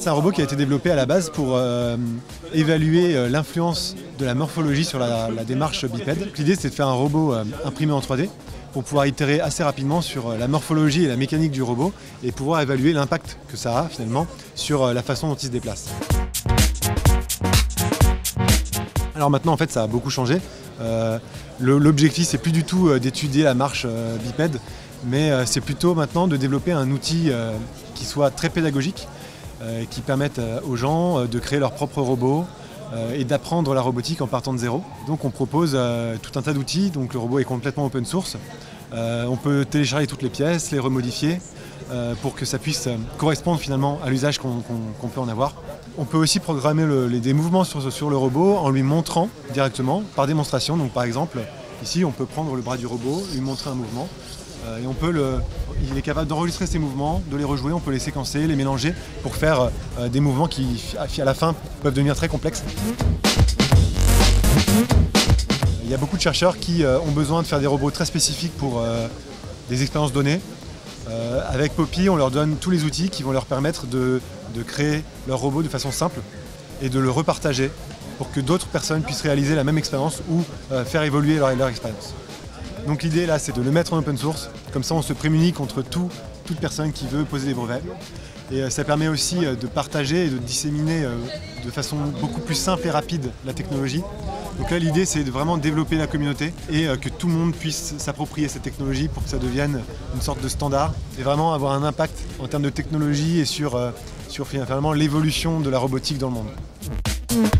c'est un robot qui a été développé à la base pour évaluer l'influence de la morphologie sur la démarche bipède. L'idée, c'est de faire un robot imprimé en 3D pour pouvoir itérer assez rapidement sur la morphologie et la mécanique du robot et pouvoir évaluer l'impact que ça a finalement sur la façon dont il se déplace. Alors maintenant, en fait, ça a beaucoup changé. L'objectif, c'est plus du tout d'étudier la marche bipède, mais c'est plutôt maintenant de développer un outil qui soit très pédagogique, qui permette aux gens de créer leur propre robot et d'apprendre la robotique en partant de zéro. Donc on propose tout un tas d'outils, donc le robot est complètement open source. On peut télécharger toutes les pièces, les remodifier pour que ça puisse correspondre finalement à l'usage qu'on peut en avoir. On peut aussi programmer des mouvements sur le robot en lui montrant directement par démonstration. Donc par exemple, ici on peut prendre le bras du robot, lui montrer un mouvement et il est capable d'enregistrer ces mouvements, de les rejouer, on peut les séquencer, les mélanger pour faire des mouvements qui à la fin peuvent devenir très complexes. Il y a beaucoup de chercheurs qui ont besoin de faire des robots très spécifiques pour des expériences données. Avec Poppy, on leur donne tous les outils qui vont leur permettre de créer leur robot de façon simple et de le repartager pour que d'autres personnes puissent réaliser la même expérience ou faire évoluer leur expérience. Donc l'idée là, c'est de le mettre en open source, comme ça on se prémunit contre toute personne qui veut poser des brevets. Et ça permet aussi de partager et de disséminer de façon beaucoup plus simple et rapide la technologie. Donc là l'idée c'est de vraiment développer la communauté et que tout le monde puisse s'approprier cette technologie pour que ça devienne une sorte de standard et vraiment avoir un impact en termes de technologie et sur finalement l'évolution de la robotique dans le monde.